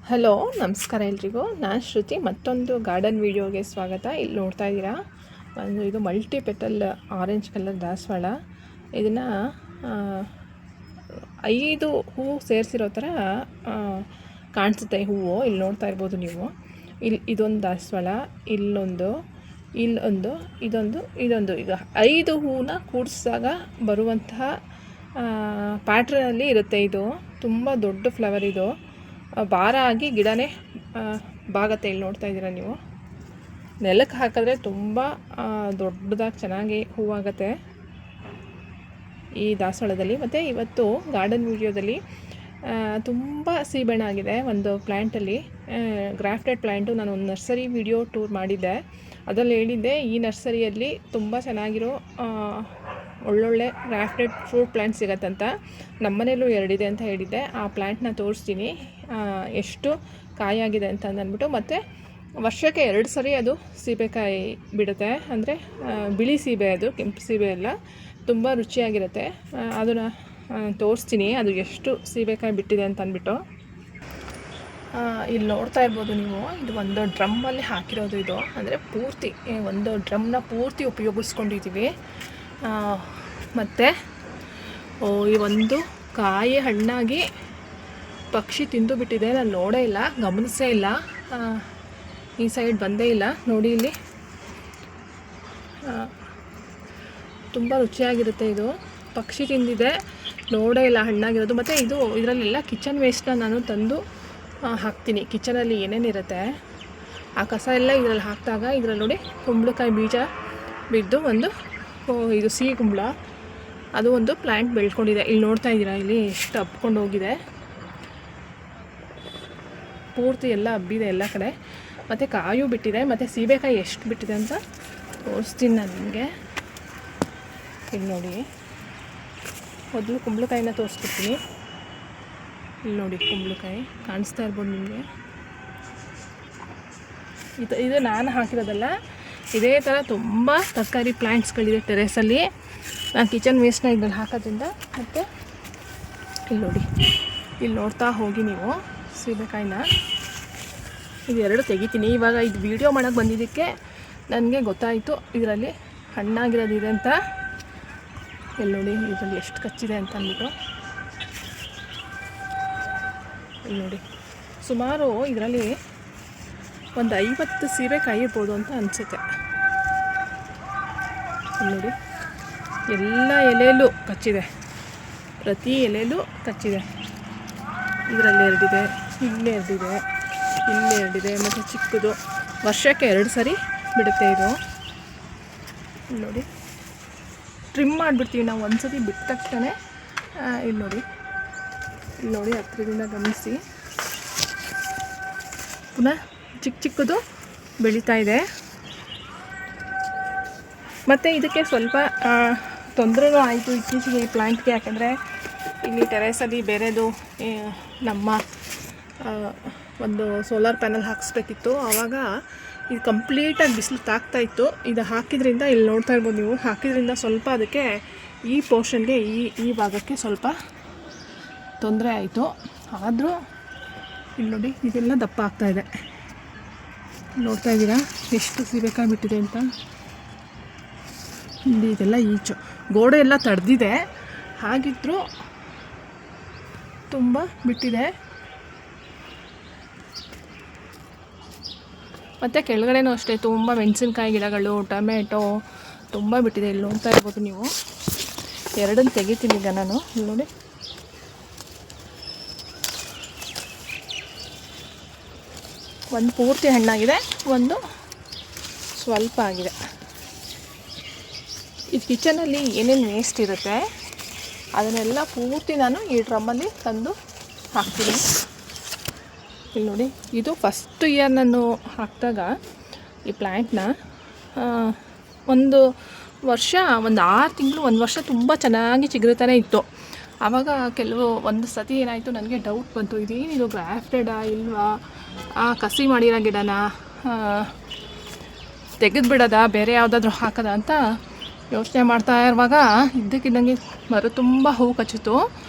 Hello, ನಮಸ್ಕಾರ ಎಲ್ರಿಗೂ. ನಾನು ಶ್ರುತಿ. ಮತ್ತೊಂದು ಗಾರ್ಡನ್ ವಿಡಿಯೋಗೆ ಸ್ವಾಗತ. ಇಲ್ಲಿ ನೋಡ್ತಾ ಇದ್ದೀರಾ, ಇದು ಮಲ್ಟಿ ಪೆಟಲ್ ಆರೆಂಜ್ ಕಲರ್ ದಾಸವಾಳ. ಇದನ್ನು 5 ಹೂವು ಸೇರಿಸಿರೋ ಥರ ಕಾಣಿಸುತ್ತೆ ಹೂವು. ಇಲ್ಲಿ ನೋಡ್ತಾ ಇರ್ಬೋದು ನೀವು. ಇದೊಂದು ದಾಸವಾಳ, ಇಲ್ಲೊಂದು, ಇದೊಂದು. ಈಗ 5 ಹೂವನ್ನ ಕೂಡಿಸಿದಾಗ ಬರುವಂತಹ ಪ್ಯಾಟ್ರನಲ್ಲಿ ಇರುತ್ತೆ. ಇದು ತುಂಬ ದೊಡ್ಡ ಫ್ಲವರ್. ಇದು ಭಾರ ಆಗಿ ಗಿಡನೇ ಬಾಗತ್ತೆ. ಇಲ್ಲಿ ನೋಡ್ತಾ ಇದ್ದೀರಾ ನೀವು. ನೆಲಕ್ಕೆ ಹಾಕಿದ್ರೆ ತುಂಬ ದೊಡ್ಡದಾಗಿ ಚೆನ್ನಾಗಿ ಹೂವಾಗತ್ತೆ ಈ ದಾಸವಾಳದಲ್ಲಿ. ಮತ್ತು ಇವತ್ತು ಗಾರ್ಡನ್ ವಿಡಿಯೋದಲ್ಲಿ ತುಂಬ ಸೀಬೆಹಣ್ಣು ಆಗಿದೆ ಒಂದು ಪ್ಲ್ಯಾಂಟಲ್ಲಿ. Grafted plant. ನಾನು ಒಂದು ನರ್ಸರಿ ವಿಡಿಯೋ ಟೂರ್ ಮಾಡಿದ್ದೆ. ಅದರಲ್ಲಿ ಹೇಳಿದ್ದೆ ಈ ನರ್ಸರಿಯಲ್ಲಿ ತುಂಬ ಚೆನ್ನಾಗಿರೋ ಒಳ್ಳೊಳ್ಳೆ ಗ್ರಾಫ್ಟೆಡ್ ಫ್ರೂಟ್ ಪ್ಲ್ಯಾಂಟ್ ಸಿಗತ್ತಂತ. ನಮ್ಮನೇಲೂ 2 ಇದೆ ಅಂತ ಹೇಳಿದ್ದೆ. ಆ ಪ್ಲ್ಯಾಂಟ್ನ ತೋರಿಸ್ತೀನಿ ಎಷ್ಟು ಕಾಯಾಗಿದೆ ಅಂತ ಅಂದ್ಬಿಟ್ಟು. ಮತ್ತು ವರ್ಷಕ್ಕೆ 2 ಸರಿ ಅದು ಸೀಬೆಕಾಯಿ ಬಿಡುತ್ತೆ. ಅಂದರೆ ಬಿಳಿ ಸೀಬೆ, ಅದು ಕೆಂಪು ಸೀಬೆ ಎಲ್ಲ. ತುಂಬ ರುಚಿಯಾಗಿರುತ್ತೆ. ಅದನ್ನು ತೋರಿಸ್ತೀನಿ ಅದು ಎಷ್ಟು ಸೀಬೆಕಾಯಿ ಬಿಟ್ಟಿದೆ ಅಂತ ಅಂದ್ಬಿಟ್ಟು. ಇಲ್ಲಿ ನೋಡ್ತಾ ಇರ್ಬೋದು ನೀವು. ಇದು ಒಂದು ಡ್ರಮ್ಮಲ್ಲಿ ಹಾಕಿರೋದು. ಇದು ಅಂದರೆ ಪೂರ್ತಿ ಒಂದು ಡ್ರಮ್ನ ಪೂರ್ತಿ ಉಪಯೋಗಿಸ್ಕೊಂಡಿದ್ದೀವಿ. ಮತ್ತು ಈ ಒಂದು ಕಾಯಿ ಹಣ್ಣಾಗಿ ಪಕ್ಷಿ ತಿಂದು ಬಿಟ್ಟಿದೆ. ನಾನು ನೋಡೇ ಇಲ್ಲ, ಗಮನಿಸೇ ಇಲ್ಲ, ಈ ಸೈಡ್ ಬಂದೇ ಇಲ್ಲ. ನೋಡಿ ಇಲ್ಲಿ ತುಂಬ ರುಚಿಯಾಗಿರುತ್ತೆ. ಇದು ಪಕ್ಷಿ ತಿಂದಿದೆ, ನೋಡೇ ಇಲ್ಲ ಹಣ್ಣಾಗಿರೋದು. ಮತ್ತು ಇದರಲ್ಲೆಲ್ಲ ಕಿಚನ್ ವೇಸ್ಟನ್ನ ನಾನು ತಂದು ಹಾಕ್ತೀನಿ. ಕಿಚನಲ್ಲಿ ಏನೇನಿರುತ್ತೆ ಆ ಕಸ ಎಲ್ಲ ಇದರಲ್ಲಿ ಹಾಕಿದಾಗ ಇದರಲ್ಲಿ ನೋಡಿ ಕುಂಬಳಕಾಯಿ ಬೀಜ ಬಿದ್ದು ಇದು ಸಿಹಿ ಕುಂಬಳ, ಅದು ಒಂದು ಪ್ಲ್ಯಾಂಟ್ ಬೆಳ್ಕೊಂಡಿದೆ. ಇಲ್ಲಿ ನೋಡ್ತಾ ಇದ್ದೀರಾ, ಇಲ್ಲಿ ಎಷ್ಟು ಹಬ್ಕೊಂಡು ಹೋಗಿದೆ. ಪೂರ್ತಿ ಎಲ್ಲ ಹಬ್ಬಿದೆ ಎಲ್ಲ ಕಡೆ. ಮತ್ತು ಕಾಯು ಬಿಟ್ಟಿದೆ. ಮತ್ತು ಸೀಬೆಕಾಯಿ ಎಷ್ಟು ಬಿಟ್ಟಿದೆ ಅಂತ ತೋರಿಸ್ತೀನಿ ನಾನು ನಿಮಗೆ. ಇಲ್ಲಿ ನೋಡಿ, ಮೊದಲು ಕುಂಬಳಕಾಯಿನ ತೋರಿಸ್ಬಿಡ್ತೀನಿ. ಇಲ್ಲಿ ನೋಡಿ, ಕುಂಬಳಕಾಯಿ ಕಾಣಿಸ್ತಾ ಇರ್ಬೋದು ನಿಮಗೆ. ಇದು ನಾನು ಹಾಕಿರೋದಲ್ಲ. ಇದೇ ಥರ ತುಂಬ ತರಕಾರಿ ಪ್ಲ್ಯಾಂಟ್ಸ್ಗಳಿದೆ ಟೆರೇಸಲ್ಲಿ. ನಾನು ಕಿಚನ್ ವೇಸ್ಟ್ನ ಇದ್ರಲ್ಲಿ ಹಾಕೋದ್ರಿಂದ. ಮತ್ತು ಇಲ್ಲಿ ನೋಡಿ, ಇಲ್ಲಿ ನೋಡ್ತಾ ಹೋಗಿ ನೀವು ಸೀಬೆಕಾಯಿನ. ಇದು 2 ತೆಗಿತೀನಿ ಇವಾಗ. ಇದು ವೀಡಿಯೋ ಮಾಡೋಕ್ಕೆ ಬಂದಿದ್ದಕ್ಕೆ ನನಗೆ ಗೊತ್ತಾಯಿತು ಇದರಲ್ಲಿ ಹಣ್ಣಾಗಿರೋದಿದೆ ಅಂತ. ಇಲ್ಲಿ ನೋಡಿ, ಇದರಲ್ಲಿ ಎಷ್ಟು ಕಚ್ಚಿದೆ ಅಂತ ಅಂದ್ಬಿಟ್ಟು. ಇಲ್ಲಿ ನೋಡಿ, ಸುಮಾರು ಇದರಲ್ಲಿ ಒಂದು 50 ಸೀಬೆಕಾಯಿ ಇರ್ಬೋದು ಅಂತ ಅನಿಸುತ್ತೆ. ಇಲ್ಲಿ ನೋಡಿ, ಎಲ್ಲ ಎಲೆಯಲ್ಲೂ ಕಚ್ಚಿದೆ, ಪ್ರತಿ ಎಲೆಯಲ್ಲೂ ಕಚ್ಚಿದೆ. ಇದರಲ್ಲಿ 2 ಇದೆ, ಇಲ್ಲೇ 2 ಇದೆ, ಇಲ್ಲೇ 2 ಇದೆ. ಮತ್ತು ಚಿಕ್ಕದು ವರ್ಷಕ್ಕೆ 2 ಸರಿ ಬಿಡುತ್ತೆ ಇದು. ಇಲ್ಲಿ ನೋಡಿ, ಟ್ರಿಮ್ ಮಾಡಿಬಿಡ್ತೀವಿ ನಾವು ಒಂದು ಸತಿ ಬಿಟ್ಟ ತಕ್ಷಣ. ಇಲ್ಲಿ ನೋಡಿ ಹತ್ತಿರದಿಂದ ಗಮನಿಸಿ. ಪುನಃ ಚಿಕ್ಕದು ಬೆಳೀತಾ ಇದೆ. ಮತ್ತು ಇದಕ್ಕೆ ಸ್ವಲ್ಪ ತೊಂದರೆನೂ ಆಯಿತು ಇತ್ತೀಚೆಗೆ ಈ ಪ್ಲ್ಯಾಂಟ್ಗೆ. ಯಾಕೆಂದರೆ ಇಲ್ಲಿ ಟೆರೇಸಲ್ಲಿ ಬೇರೆದು ನಮ್ಮ ಒಂದು ಸೋಲಾರ್ ಪ್ಯಾನಲ್ ಹಾಕಿಸ್ಬೇಕಿತ್ತು. ಆವಾಗ ಇದು ಕಂಪ್ಲೀಟಾಗಿ ಬಿಸಿಲು ತಾಗ್ತಾಯಿತ್ತು. ಇದು ಹಾಕಿದ್ರಿಂದ, ಇಲ್ಲಿ ನೋಡ್ತಾ ಇರ್ಬೋದು ನೀವು, ಹಾಕಿದ್ರಿಂದ ಸ್ವಲ್ಪ ಅದಕ್ಕೆ ಈ ಪೋರ್ಷನ್ಗೆ ಈ ಭಾಗಕ್ಕೆ ಸ್ವಲ್ಪ ತೊಂದರೆ ಆಯಿತು. ಆದರೂ ಇಲ್ಲಿ ನೋಡಿ, ಇದೆಲ್ಲ ದಪ್ಪ ಆಗ್ತಾಯಿದೆ. ನೋಡ್ತಾ ಇದ್ದೀರಾ ಎಷ್ಟು ಸೀಬೆಕಾಯಿ ಬಿಟ್ಟಿದೆ ಅಂತ. ಇಲ್ಲಿ ಇದೆಲ್ಲ ಈಚು ಗೋಡೆ ಎಲ್ಲ ತಡೆದಿದೆ, ಹಾಗಿದ್ದರೂ ತುಂಬ ಬಿಟ್ಟಿದೆ. ಮತ್ತು ಕೆಳಗಡೆನೂ ಅಷ್ಟೇ ತುಂಬ ಮೆಣಸಿನ್ಕಾಯಿ ಗಿಡಗಳು, ಟೊಮೆಟೊ ತುಂಬ ಬಿಟ್ಟಿದೆ. ಇಲ್ಲಿ ನೋಡ್ತಾ ಇರ್ಬೋದು ನೀವು. 2 ತೆಗಿತೀನಿ ಈಗ ನಾನು. ಇಲ್ಲಿ ನೋಡಿ, ಒಂದು ಪೂರ್ತಿ ಹಣ್ಣಾಗಿದೆ, ಒಂದು ಸ್ವಲ್ಪ ಆಗಿದೆ. ಇದು ಕಿಚನಲ್ಲಿ ಏನೇನು ವೇಸ್ಟ್ ಇರುತ್ತೆ ಅದನ್ನೆಲ್ಲ ಪೂರ್ತಿ ನಾನು ಈ ಡ್ರಮ್ಮಲ್ಲಿ ತಂದು ಹಾಕ್ತೀನಿ. ಇಲ್ಲಿ ನೋಡಿ, ಇದು ಫಸ್ಟ್ ಇಯರ್ ನಾನು ಹಾಕಿದಾಗ ಈ ಪ್ಲ್ಯಾಂಟ್ನ ಒಂದು ವರ್ಷ, ಒಂದು 6 ತಿಂಗಳು, 1 ವರ್ಷ ತುಂಬ ಚೆನ್ನಾಗಿ ಚಿಗುರುತ್ತಾನೆ ಇತ್ತು. ಆವಾಗ ಒಂದು ಸತಿ ಏನಾಯಿತು, ನನಗೆ ಡೌಟ್ ಬಂತು, ಇದೇನಿದು ಗ್ರಾಫ್ಟೆಡಾ ಇಲ್ವಾ, ಕಸಿ ಮಾಡಿರೋ ಗಿಡನ ತೆಗೆದುಬಿಡೋದಾ, ಬೇರೆ ಯಾವುದಾದ್ರೂ ಹಾಕೋದ ಅಂತ ಯೋಚನೆ ಮಾಡ್ತಾ ಇರುವಾಗ ಇದ್ದಕ್ಕಿದ್ದಂಗೆ ಮರ ತುಂಬ ಹೂವು ಕಚ್ಚಿತು.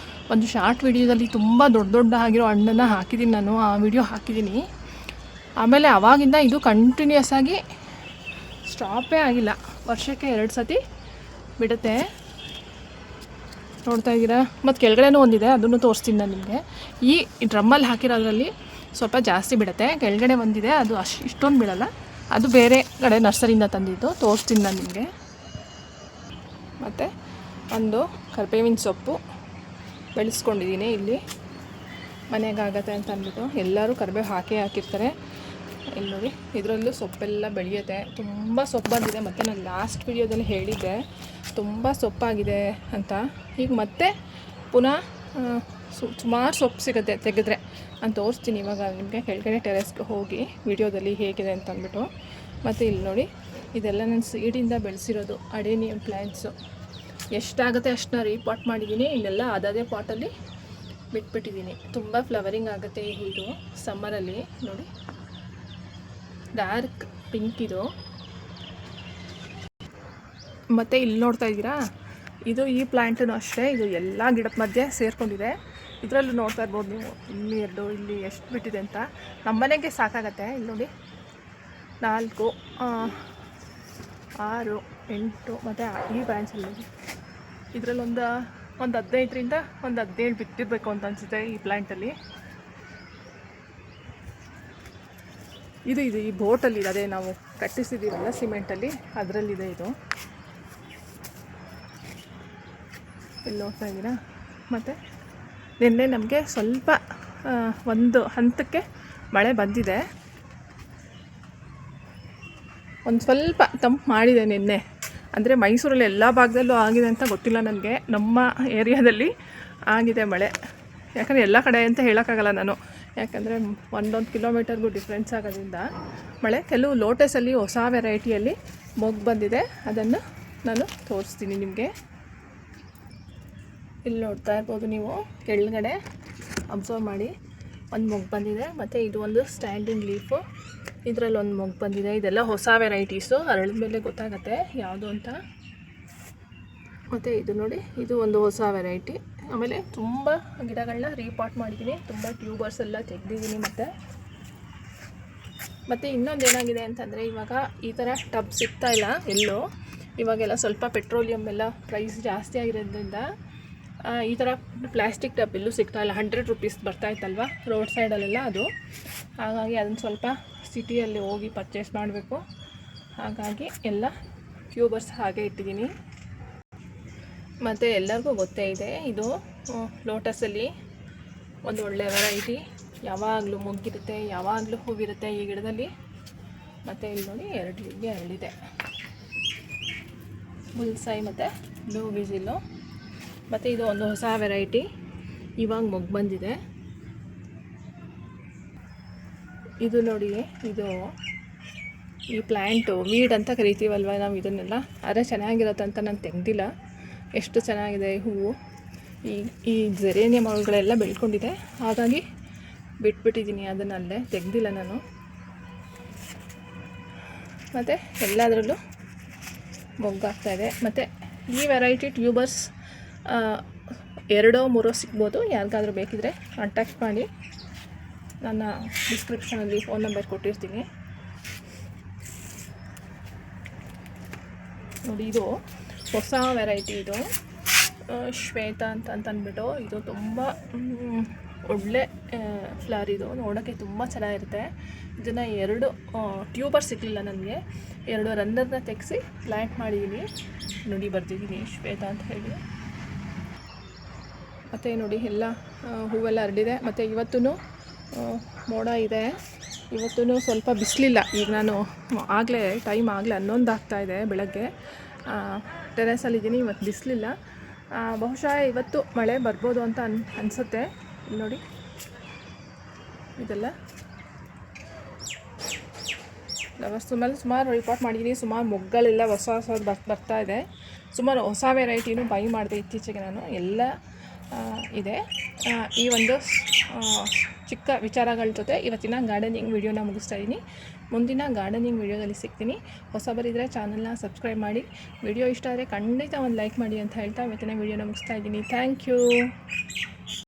ಒಂದು ಶಾರ್ಟ್ ವಿಡಿಯೋದಲ್ಲಿ ತುಂಬ ದೊಡ್ಡ ಆಗಿರೋ ಹಣ್ಣನ್ನು ಹಾಕಿದ್ದೀನಿ ನಾನು, ಆ ವಿಡಿಯೋ ಹಾಕಿದ್ದೀನಿ. ಆಮೇಲೆ ಆವಾಗಿಂದ ಇದು ಕಂಟಿನ್ಯೂಸ್ ಆಗಿ ಸ್ಟಾಪೇ ಆಗಿಲ್ಲ, ವರ್ಷಕ್ಕೆ 2 ಸತಿ ಬಿಡುತ್ತೆ. ನೋಡ್ತಾ ಇದ್ದೀರಾ. ಮತ್ತು ಕೆಳಗಡೆನೂ ಒಂದಿದೆ, ಅದನ್ನು ತೋರಿಸ್ತೀನಿ ನಾನು ನಿಮಗೆ. ಈ ಡ್ರಮ್ಮಲ್ಲಿ ಹಾಕಿರೋದ್ರಲ್ಲಿ ಸ್ವಲ್ಪ ಜಾಸ್ತಿ ಬಿಡುತ್ತೆ. ಕೆಳಗಡೆ ಒಂದಿದೆ, ಅದು ಇಷ್ಟೊಂದು ಬಿಡಲ್ಲ, ಅದು ಬೇರೆ ಕಡೆ ನರ್ಸರಿಯಿಂದ ತಂದಿದ್ದು, ತೋರಿಸ್ತೀನಿ ನಾನು ನಿಮಗೆ. ಮತ್ತು ಒಂದು ಕರಿಬೇವಿನ ಸೊಪ್ಪು ಬೆಳೆಸ್ಕೊಂಡಿದ್ದೀನಿ ಇಲ್ಲಿ, ಮನೆಗಾಗತ್ತೆ ಅಂತ ಅಂದ್ಬಿಟ್ಟು. ಎಲ್ಲರೂ ಕರಿಬೇವು ಹಾಕಿರ್ತಾರೆ. ಇಲ್ಲಿ ನೋಡಿ, ಇದರಲ್ಲೂ ಸೊಪ್ಪೆಲ್ಲ ಬೆಳೆಯುತ್ತೆ. ತುಂಬ ಸೊಪ್ಪು ಬಂದಿದೆ. ಮತ್ತು ನಾನು ಲಾಸ್ಟ್ ವಿಡಿಯೋದಲ್ಲಿ ಹೇಳಿದ್ದೆ ತುಂಬ ಸೊಪ್ಪಾಗಿದೆ ಅಂತ. ಈಗ ಮತ್ತೆ ಪುನಃ ಸುಮಾರು ಸೊಪ್ಪು ಸಿಗುತ್ತೆ ತೆಗೆದ್ರೆ. ನಾನು ತೋರಿಸ್ತೀನಿ ಇವಾಗ ನಿಮಗೆ ಕೆಳಗಡೆ ಟೆರೆಸ್ಗೆ ಹೋಗಿ ವಿಡಿಯೋದಲ್ಲಿ ಹೇಗಿದೆ ಅಂತ ಅಂದ್ಬಿಟ್ಟು. ಮತ್ತು ಇಲ್ಲಿ ನೋಡಿ, ಇದೆಲ್ಲ ನಾನು ಸೀಡಿಂದ ಬೆಳೆಸಿರೋದು ಅಡೇನಿಯಂ ಪ್ಲ್ಯಾಂಟ್ಸು. ಎಷ್ಟಾಗುತ್ತೆ ಅಷ್ಟನ್ನ ರೀಪಾಟ್ ಮಾಡಿದ್ದೀನಿ. ಇಲ್ಲೆಲ್ಲ ಅದೇ ಪಾಟಲ್ಲಿ ಬಿಟ್ಬಿಟ್ಟಿದ್ದೀನಿ. ತುಂಬ ಫ್ಲವರಿಂಗ್ ಆಗುತ್ತೆ ಇದು ಸಮ್ಮರಲ್ಲಿ. ನೋಡಿ, ಡಾರ್ಕ್ ಪಿಂಕ್ ಇದು. ಮತ್ತು ಇಲ್ಲಿ ನೋಡ್ತಾ ಇದ್ದೀರಾ, ಇದು ಈ ಪ್ಲ್ಯಾಂಟೂ ಅಷ್ಟೇ, ಇದು ಎಲ್ಲ ಗಿಡದ ಮಧ್ಯೆ ಸೇರಿಕೊಂಡಿದೆ. ಇದರಲ್ಲೂ ನೋಡ್ತಾ ಇರ್ಬೋದು ನೀವು, ಇಲ್ಲಿ 2, ಇಲ್ಲಿ ಎಷ್ಟು ಬಿಟ್ಟಿದೆ ಅಂತ. ನಮ್ಮನೆಗೆ ಸಾಕಾಗತ್ತೆ. ಇಲ್ಲಿ ನೋಡಿ, 4, 6, 8 ಮತ್ತು ಈ ಬ್ರಾಂಚಲ್ಲಿ ಇದರಲ್ಲಿ ಒಂದು 15ರಿಂದ 17 ಬಿತ್ತಿರಬೇಕು ಅಂತ ಅನಿಸುತ್ತೆ ಈ ಪ್ಲ್ಯಾಂಟಲ್ಲಿ. ಇದು ಈ ಬೋಟಲ್ಲಿ ಅದೇ ನಾವು ಕಟ್ಟಿಸಿದ್ದೀವಲ್ಲ ಸಿಮೆಂಟಲ್ಲಿ, ಅದರಲ್ಲಿದೆ ಇದು. ಇಲ್ಲಿ ನೋಡ್ತಾ ಇದ್ದೀರಾ. ಮತ್ತು ನಿನ್ನೆ ನಮಗೆ ಸ್ವಲ್ಪ ಒಂದು ಹಂತಕ್ಕೆ ಮಳೆ ಬಂದಿದೆ, ಒಂದು ಸ್ವಲ್ಪ ತಂಪು ಮಾಡಿದೆ ನಿನ್ನೆ. ಅಂದರೆ ಮೈಸೂರಲ್ಲಿ ಎಲ್ಲ ಭಾಗದಲ್ಲೂ ಆಗಿದೆ ಅಂತ ಗೊತ್ತಿಲ್ಲ ನನಗೆ, ನಮ್ಮ ಏರಿಯಾದಲ್ಲಿ ಆಗಿದೆ ಮಳೆ. ಯಾಕಂದರೆ ಎಲ್ಲ ಕಡೆ ಅಂತ ಹೇಳೋಕ್ಕಾಗಲ್ಲ ನಾನು, ಯಾಕಂದರೆ 1 ಕಿಲೋಮೀಟರ್ಗೂ ಡಿಫ್ರೆನ್ಸ್ ಆಗೋದ್ರಿಂದ ಮಳೆ. ಕೆಲವು ಲೋಟಸಲ್ಲಿ ಹೊಸ ವೆರೈಟಿಯಲ್ಲಿ ಮೊಗ್ಗು ಬಂದಿದೆ, ಅದನ್ನು ನಾನು ತೋರಿಸ್ತೀನಿ ನಿಮಗೆ. ಇಲ್ಲಿ ನೋಡ್ತಾ ಇರ್ಬೋದು ನೀವು, ಕೆಳಗಡೆ ಅಬ್ಸರ್ವ್ ಮಾಡಿ ಒಂದು ಮೊಗ್ಗು ಬಂದಿದೆ. ಮತ್ತು ಇದು ಒಂದು ಸ್ಟ್ಯಾಂಡಿಂಗ್ ಲೀಫು, ಇದರಲ್ಲಿ ಒಂದು ಮೊಗ್ಗು ಬಂದಿದೆ. ಇದೆಲ್ಲ ಹೊಸ ವೆರೈಟೀಸು, ಅರಳಿದ ಮೇಲೆ ಗೊತ್ತಾಗುತ್ತೆ ಯಾವುದು ಅಂತ. ಮತ್ತು ಇದು ನೋಡಿ, ಇದು ಒಂದು ಹೊಸ ವೆರೈಟಿ. ಆಮೇಲೆ ತುಂಬ ಗಿಡಗಳನ್ನ ರೀಪಾಟ್ ಮಾಡಿದ್ದೀನಿ, ತುಂಬ ಟ್ಯೂಬರ್ಸ್ ಎಲ್ಲ ತೆಗೆದಿದ್ದೀನಿ. ಮತ್ತು ಇನ್ನೊಂದು ಏನಾಗಿದೆ ಅಂತಂದರೆ, ಇವಾಗ ಈ ಥರ ಟಬ್ ಸಿಗ್ತಾ ಇಲ್ಲ ಎಲ್ಲೂ. ಇವಾಗೆಲ್ಲ ಸ್ವಲ್ಪ ಪೆಟ್ರೋಲಿಯಂ ಎಲ್ಲ ಪ್ರೈಸ್ ಜಾಸ್ತಿ ಆಗಿರೋದ್ರಿಂದ ಈ ಥರ ಪ್ಲಾಸ್ಟಿಕ್ ಟಬ್ ಎಲ್ಲೂ ಸಿಗ್ತಾ ಇಲ್ಲ. 100 ರೂಪೀಸ್ ಬರ್ತಾಯಿತ್ತಲ್ವ ರೋಡ್ ಸೈಡಲ್ಲೆಲ್ಲ, ಅದು. ಹಾಗಾಗಿ ಅದನ್ನು ಸ್ವಲ್ಪ ಸಿಟಿಯಲ್ಲಿ ಹೋಗಿ ಪರ್ಚೇಸ್ ಮಾಡಬೇಕು. ಹಾಗಾಗಿ ಎಲ್ಲ ಟ್ಯೂಬರ್ಸ್ ಹಾಗೆ ಇಟ್ಟಿದ್ದೀನಿ. ಮತ್ತು ಎಲ್ಲರಿಗೂ ಗೊತ್ತೇ ಇದೆ, ಇದು ಲೋಟಸಲ್ಲಿ ಒಂದು ಒಳ್ಳೆಯ ವೆರೈಟಿ. ಯಾವಾಗಲೂ ಮೊಗ್ಗಿರುತ್ತೆ, ಯಾವಾಗಲೂ ಹೂವಿರುತ್ತೆ ಈ ಗಿಡದಲ್ಲಿ. ಮತ್ತು ಇಲ್ಲಿ ನೋಡಿ, 2 ಹೀಗೆ ಅರಳಿದೆ, ಬುಲ್ಸೈ ಮತ್ತು ಬ್ಲೂ ವಿಸಿಲು. ಮತ್ತು ಇದು ಒಂದು ಹೊಸ ವೆರೈಟಿ, ಇವಾಗ ಮೊಗ್ಗು ಬಂದಿದೆ. ಇದು ನೋಡಿ, ಇದು ಈ ಪ್ಲ್ಯಾಂಟು ವೀಡ್ ಅಂತ ಕರಿತೀವಲ್ವ ನಾವು ಇದನ್ನೆಲ್ಲ, ಆದರೆ ಚೆನ್ನಾಗಿರುತ್ತೆ ಅಂತ ನಾನು ತೆಗೆದಿಲ್ಲ. ಎಷ್ಟು ಚೆನ್ನಾಗಿದೆ ಹೂವು. ಈ ಜೆರೇನಿಯಂ ಅವುಗಳೆಲ್ಲ ಬೆಳ್ಕೊಂಡಿದೆ, ಹಾಗಾಗಿ ಬಿಟ್ಬಿಟ್ಟಿದ್ದೀನಿ, ಅದನ್ನಲ್ಲೇ ತೆಗೆದಿಲ್ಲ ನಾನು. ಮತ್ತು ಎಲ್ಲದರಲ್ಲೂ ಮೊಗ್ಗಾಗ್ತಾಯಿದೆ. ಮತ್ತು ಈ ವೆರೈಟಿ ಟ್ಯೂಬರ್ಸ್ 2 3 ಸಿಗ್ಬೋದು. ಯಾರಿಗಾದರೂ ಬೇಕಿದ್ರೆ ಕಾಂಟ್ಯಾಕ್ಟ್ ಮಾಡಿ, ನನ್ನ ಡಿಸ್ಕ್ರಿಪ್ಷನಲ್ಲಿ ಫೋನ್ ನಂಬರ್ ಕೊಟ್ಟಿರ್ತೀನಿ. ನೋಡಿ, ಇದು ಹೊಸ ವೆರೈಟಿ, ಇದು ಶ್ವೇತ ಅಂತ ಅಂದ್ಬಿಟ್ಟು. ಇದು ತುಂಬ ಒಳ್ಳೆ ಫ್ಲವರ್, ಇದು ನೋಡೋಕ್ಕೆ ತುಂಬ ಚೆನ್ನಾಗಿರುತ್ತೆ. ಇದನ್ನು 2 ಟ್ಯೂಬರ್ ಸಿಗಲಿಲ್ಲ ನನಗೆ, 2 ರನ್ನರ್ನ ತೆಗೆಸಿ ಪ್ಲ್ಯಾಂಟ್ ಮಾಡಿದ್ದೀನಿ. ನೋಡಿ, ಬರ್ತಿದ್ದೀನಿ ಶ್ವೇತ ಅಂತ ಹೇಳಿ. ಮತ್ತು ನೋಡಿ, ಎಲ್ಲ ಹೂವೆಲ್ಲ ಹರಡಿದೆ. ಮತ್ತು ಇವತ್ತೂ ಮೋಡ ಇದೆ, ಇವತ್ತೂ ಸ್ವಲ್ಪ ಬಿಸಿಲಿಲ್ಲ. ಈಗ ನಾನು ಟೈಮ್ ಆಗಲೇ 11 ಆಗ್ತಾಯಿದೆ ಬೆಳಗ್ಗೆ, ಟೆರೆಸಲ್ಲಿದ್ದೀನಿ. ಇವತ್ತು ಬಿಸಿಲಿಲ್ಲ. ಬಹುಶಃ ಇವತ್ತು ಮಳೆ ಬರ್ಬೋದು ಅಂತ ಅನಿಸುತ್ತೆ. ನೋಡಿ, ಇದೆಲ್ಲ ಫ್ಲವರ್ಸ್ ಮೇಲೆ ಸುಮಾರು ರಿಪೋರ್ಟ್ ಮಾಡಿದ್ದೀನಿ. ಸುಮಾರು ಮೊಗ್ಗಳೆಲ್ಲ ಹೊಸ ಬರ್ತಾ ಇದೆ. ಸುಮಾರು ಹೊಸ ವೆರೈಟಿನೂ ಬೈ ಮಾಡಿದೆ ಇತ್ತೀಚೆಗೆ ನಾನು. ಎಲ್ಲ ಇದೆ. ಈ ಒಂದು ಚಿಕ್ಕ ವಿಚಾರಗಳ ಜೊತೆ ಇವತ್ತಿನ ಗಾರ್ಡನಿಂಗ್ ವಿಡಿಯೋನ ಮುಗಿಸ್ತಾ ಇದ್ದೀನಿ. ಮುಂದಿನ ಗಾರ್ಡನಿಂಗ್ ವಿಡಿಯೋದಲ್ಲಿ ಸಿಗ್ತೀನಿ. ಹೊಸಬರಿದ್ದರೆ ಚಾನಲ್ನ ಸಬ್ಸ್ಕ್ರೈಬ್ ಮಾಡಿ. ವಿಡಿಯೋ ಇಷ್ಟ ಆದರೆ ಖಂಡಿತ ಒಂದು ಲೈಕ್ ಮಾಡಿ ಅಂತ ಹೇಳ್ತಾ ಇವತ್ತಿನ ವಿಡಿಯೋನ ಮುಗಿಸ್ತಾ ಇದ್ದೀನಿ. Thank you.